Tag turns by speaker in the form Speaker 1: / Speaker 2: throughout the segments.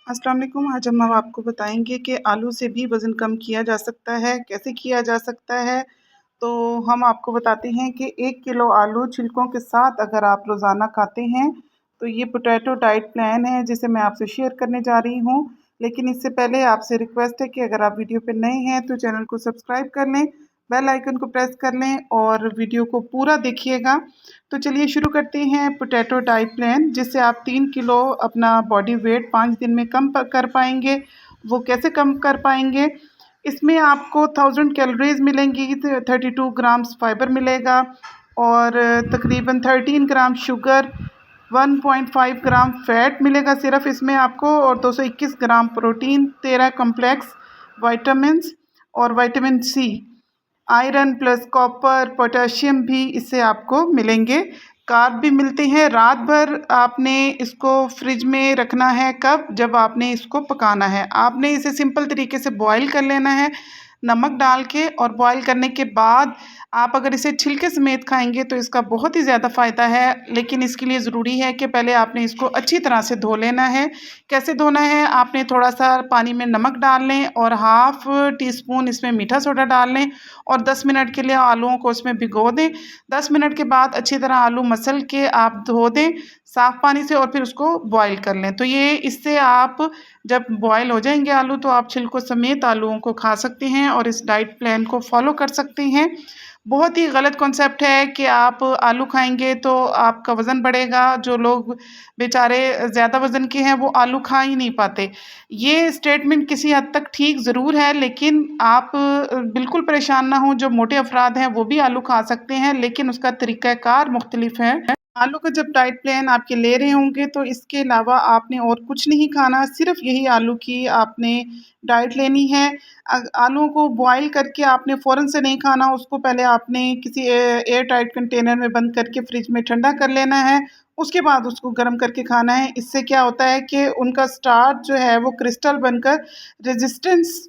Speaker 1: अस्सलाम वालेकुम। आज हम आपको बताएँगे कि आलू से भी वज़न कम किया जा सकता है, कैसे किया जा सकता है? तो हम आपको बताते हैं कि 1 किलो आलू छिलकों के साथ अगर आप रोज़ाना खाते हैं, तो ये पोटैटो डाइट प्लान है जिसे मैं आपसे शेयर करने जा रही हूँ। लेकिन इससे पहले आपसे रिक्वेस्ट है कि अगर आप वीडियो पे नए हैं तो चैनल को सब्सक्राइब कर लें, बेल आइकन को प्रेस कर लें और वीडियो को पूरा देखिएगा। तो चलिए शुरू करते हैं पोटैटो डाइट प्लान जिससे आप 3 किलो अपना बॉडी वेट 5 दिन में कम कर पाएँगे। वो कैसे कम कर पाएँगे? इसमें आपको 1000 कैलोरीज़ मिलेंगी, 32 ग्राम्स फाइबर मिलेगा और तकरीबन 13 ग्राम शुगर, 1.5 ग्राम फैट मिलेगा सिर्फ इसमें आपको और 221 ग्राम प्रोटीन, 13 कॉम्प्लेक्स विटामिन्स और vitamin C, iron plus copper, potassium भी इससे आपको मिलेंगे। कार्ब भी मिलते हैं। रात भर आपने इसको फ्रिज में रखना है। कब? जब आपने इसको पकाना है। आपने इसे सिंपल तरीके से बॉयल कर लेना है नमक डाल के और बॉयल करने के बाद आप अगर इसे छिलके समेत खाएँगे तो इसका बहुत ही ज़्यादा फ़ायदा है। लेकिन इसके लिए ज़रूरी है कि पहले आपने इसको अच्छी तरह से धो लेना है। कैसे धोना है? आपने थोड़ा-सा पानी में नमक डाल लें और हाफ़ टी स्पून इसमें मीठा सोडा डाल लें और 10 मिनट के लिए आलूओं को उसमें भिगो दें। 10 मिनट के बाद अच्छी तरह आलू मसल के आप धो दें साफ़ पानी से और फिर उसको बॉयल कर लें। तो ये इससे आप जब बॉयल हो जाएँगे आलू तो आप छिलकों समेत आलूओं को खा सकते हैं और इस डाइट प्लान को फ़ॉलो कर सकते हैं। बहुत ही गलत कॉन्सेप्ट है कि आप आलू खाएँगे तो आपका वज़न बढ़ेगा। जो लोग बेचारे ज़्यादा वज़न के हैं वो आलू खा ही नहीं पाते। ये स्टेटमेंट किसी हद तक ठीक ज़रूर है लेकिन आप बिल्कुल परेशान ना हों, जो मोटे अफ़राद हैं वो भी आलू खा सकते हैं लेकिन उसका तरीक़ाकार मुख्तलिफ़ है। आलू का जब डाइट प्लान आपके ले रहे होंगे तो इसके अलावा आपने और कुछ नहीं खाना, सिर्फ़ यही आलू की आपने डाइट लेनी है। आलूओं को बॉयल करके आपने फ़ौरन से नहीं खाना, उसको पहले आपने किसी एयर टाइट कंटेनर में बंद करके फ्रिज में ठंडा कर लेना है, उसके बाद उसको गर्म करके खाना है। इससे क्या होता है कि उनका स्टार्च जो है वो क्रिस्टल बनकर रेज़िस्टेंस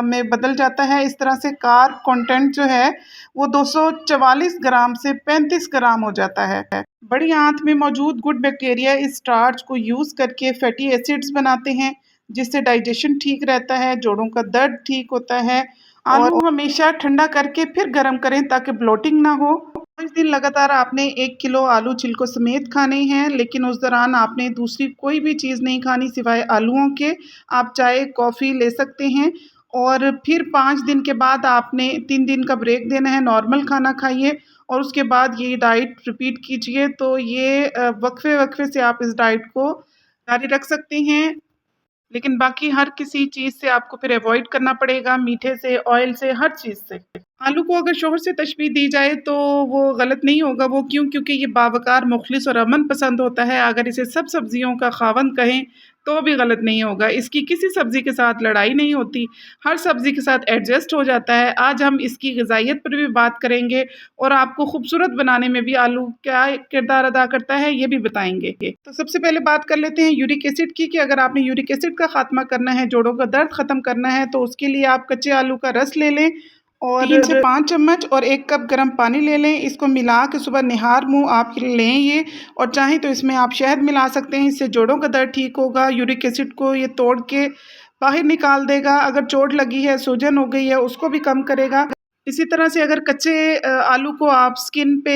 Speaker 1: में बदल जाता है। इस तरह से कार्ब कंटेंट जो है वो 244 ग्राम से 35 ग्राम हो जाता है। बड़ी आंत में मौजूद गुड बैक्टीरिया इस स्टार्च को यूज़ करके फैटी एसिड्स बनाते हैं जिससे डाइजेशन ठीक रहता है, जोड़ों का दर्द ठीक होता है। आलू हमेशा ठंडा करके फिर गर्म करें ताकि ब्लोटिंग ना हो। 5 दिन लगातार आपने 1 किलो आलू छिलकों समेत खाने हैं लेकिन उस दौरान आपने दूसरी कोई भी चीज़ नहीं खानी सिवाय आलूओं के। आप चाय, कॉफ़ी ले सकते हैं और फिर 5 दिन के बाद आपने 3 दिन का ब्रेक देना है, नॉर्मल खाना खाइए और उसके बाद ये डाइट रिपीट कीजिए। तो ये वक्फ़े-वक्फ़े से आप इस डाइट को जारी रख सकते हैं। लेकिन बाकी हर किसी चीज़ से आपको फिर अवॉइड करना पड़ेगा, मीठे से, ऑयल से, हर चीज़ से। आलू को अगर शौहर से तशबीह दी जाए तो वो गलत नहीं होगा। वो क्यों? क्योंकि ये बावकार, मुखलिस और अमन पसंद होता है। अगर इसे सब सब्ज़ियों का ख़ावंद कहें तो भी गलत नहीं होगा। इसकी किसी सब्ज़ी के साथ लड़ाई नहीं होती, हर सब्ज़ी के साथ एडजस्ट हो जाता है। आज हम इसकी ग़िज़ाइयत पर भी बात करेंगे और आपको खूबसूरत बनाने में भी आलू क्या किरदार अदा करता है ये भी बताएँगे। तो सबसे पहले बात कर लेते हैं यूरिक एसिड की कि अगर आपने यूरिक एसिड का ख़ात्मा करना है, जोड़ों का दर्द ख़त्म करना है तो उसके लिए आप कच्चे आलू का रस ले लें और 3 से 5 चम्मच और 1 कप गर्म पानी ले लें। इसको मिला के सुबह निहार मुँह आप लें ये और चाहें तो इसमें आप शहद मिला सकते हैं, इससे जोड़ों का दर्द ठीक होगा। यूरिक एसिड को ये तोड़ के बाहर निकाल देगा। अगर चोट लगी है, सूजन हो गई है, उसको भी कम करेगा। इसी तरह से अगर कच्चे आलू को आप स्किन पे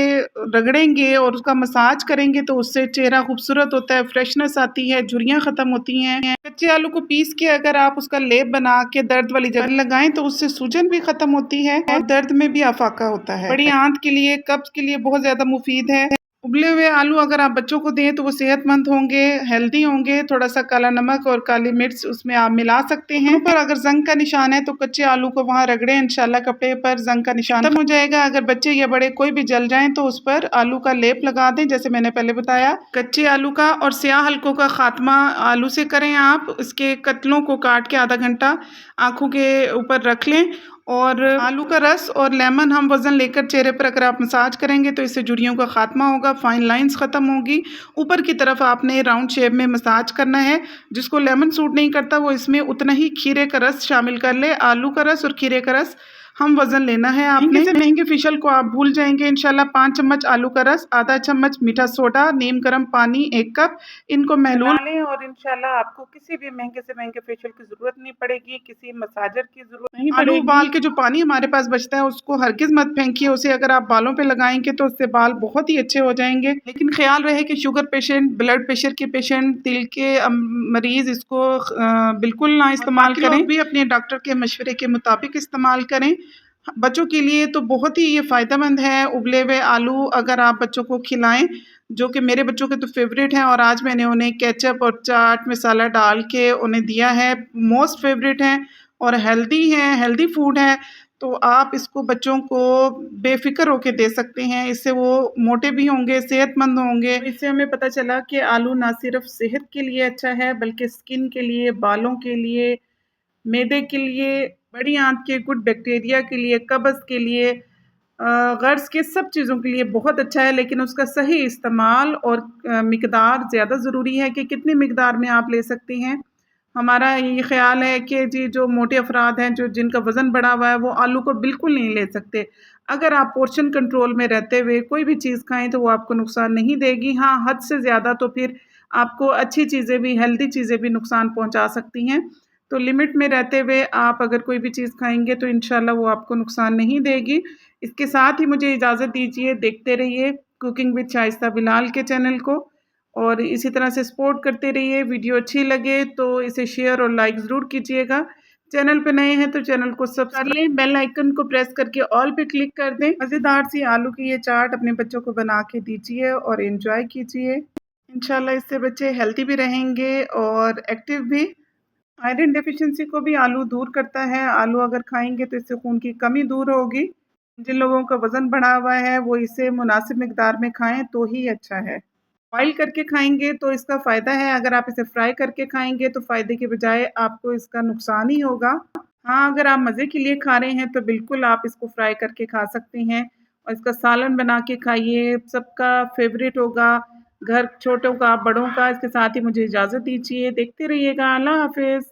Speaker 1: रगड़ेंगे और उसका मसाज करेंगे तो उससे चेहरा खूबसूरत होता है, फ्रेशनेस आती है, झुर्रियाँ ख़त्म होती हैं। कच्चे आलू को पीस के अगर आप उसका लेप बना के दर्द वाली जगह लगाएं तो उससे सूजन भी ख़त्म होती है और दर्द में भी अफाका होता है। बड़ी आंत के लिए, कब्ज़ के लिए बहुत ज़्यादा मुफीद है। उबले हुए आलू अगर आप बच्चों को दें तो वो सेहतमंद होंगे, हेल्दी होंगे। थोड़ा-सा काला नमक और काली मिर्च उसमें आप मिला सकते हैं। पर अगर ज़ंग का निशान है तो कच्चे आलू को वहाँ रगड़ें, इंशाल्लाह कपड़े पर ज़ंग का निशान खत्म हो जाएगा। अगर बच्चे या बड़े कोई भी जल जाएँ तो उस पर आलू का लेप लगा दें जैसे मैंने पहले बताया। कच्चे आलू का और स्याह हलकों का ख़ात्मा आलू से करें आप। इसके कतलों को काट के आधा घंटा आँखों के ऊपर रख लें और आलू का रस और लेमन हम वज़न लेकर चेहरे पर अगर आप मसाज करेंगे तो इससे झुर्रियों का ख़ात्मा होगा, फाइन लाइंस ख़त्म होगी। ऊपर की तरफ आपने राउंड शेप में मसाज करना है। जिसको लेमन सूट नहीं करता वो इसमें उतना ही खीरे का रस शामिल कर ले। आलू का रस और खीरे का रस हम वज़न लेना है आपने। से महंगे फ़िशल को आप भूल जाएँगे इंशाल्लाह। 5 चम्मच आलू का रस, आधा चम्मच मीठा सोडा, नीम गर्म पानी 1 कप, इनको महलूल लें और इंशाल्लाह आपको किसी भी महंगे से महंगे फ़ेशियल की ज़रूरत नहीं पड़ेगी, किसी मसाजर की ज़रूरत नहीं पड़ेगी। आलू उबाल के जो पानी हमारे पास बचता है उसको हरगिज़ मत फेंकिए, उसे अगर आप बालों पे लगाएँगे तो उससे बाल बहुत ही अच्छे हो जाएँगे। लेकिन ख़्याल रहे कि शुगर पेशेंट, ब्लड प्रेशर के पेशेंट, दिल के मरीज़ इसको बिल्कुल ना इस्तेमाल करें। लोग भी अपने डॉक्टर के मशवरे के मुताबिक इस्तेमाल करें। बच्चों के लिए तो बहुत ही ये फ़ायदेमंद है। उबले हुए आलू अगर आप बच्चों को खिलाएँ, जो कि मेरे बच्चों के तो फ़ेवरेट हैं और आज मैंने उन्हें केचप और चाट मसाला डाल के उन्हें दिया है। मोस्ट फ़ेवरेट हैं और हेल्दी हैं, हेल्दी फूड है, तो आप इसको बच्चों को बेफ़िक्र होके दे सकते हैं। इससे वो मोटे भी होंगे, सेहतमंद होंगे। इससे हमें पता चला कि आलू ना सिर्फ़ सेहत के लिए अच्छा है, बल्कि स्किन के लिए, बालों के लिए, मैदे के लिए, बड़ी आँत के गुड बैक्टीरिया के लिए, कब्ज़ के लिए, गर्ल्स के सब चीज़ों के लिए बहुत अच्छा है। लेकिन उसका सही इस्तेमाल और मिकदार ज़्यादा ज़रूरी है कि कितनी मिकदार में आप ले सकते हैं। हमारा ये ख़्याल है कि जी जो मोटे अफ़राद हैं, जो जिनका वज़न बढ़ा हुआ है, वो आलू को बिल्कुल नहीं ले सकते। अगर आप पोर्शन कंट्रोल में रहते हुए कोई भी चीज़ खाएँ तो वो आपको नुकसान नहीं देगी। हाँ, हद से ज़्यादा तो फिर आपको अच्छी चीज़ें भी, हेल्दी चीज़ें भी नुकसान पहुँचा सकती हैं। तो लिमिट में रहते हुए आप अगर कोई भी चीज़ खाएँगे तो इंशाल्लाह वो आपको नुकसान नहीं देगी। इसके साथ ही मुझे इजाज़त दीजिए, देखते रहिए कुकिंग विद शाइस्ता बिलाल के चैनल को और इसी तरह से सपोर्ट करते रहिए। वीडियो अच्छी लगे तो इसे शेयर और लाइक ज़रूर कीजिएगा। चैनल पे नए हैं तो चैनल को सब्सक्राइब कर लें, बेल आइकन को प्रेस करके ऑल पे क्लिक कर दें। मज़ेदार सी आलू की ये चाट अपने बच्चों को बना के दीजिए और एंजॉय कीजिए। इंशाल्लाह इससे बच्चे हेल्दी भी रहेंगे और एक्टिव भी। आयरन डेफिशिएंसी को भी आलू दूर करता है। आलू अगर खाएँगे तो इससे खून की कमी दूर होगी। जिन लोगों का वज़न बढ़ा हुआ है वो इसे मुनासिब मिकदार में खाएँ तो ही अच्छा है। बॉयल करके खाएँगे तो इसका फ़ायदा है, अगर आप इसे फ्राई करके खाएँगे तो फ़ायदे के बजाय आपको इसका नुकसान ही होगा। हाँ, अगर आप मज़े के लिए खा रहे हैं तो बिल्कुल आप इसको फ्राई करके खा सकते हैं और इसका सालन बना के खाइए, सबका फ़ेवरेट होगा, घर छोटों का, बड़ों का। इसके साथ ही मुझे इजाज़त दीजिए, देखते रहिएगा। अल्लाह हाफ़िज़।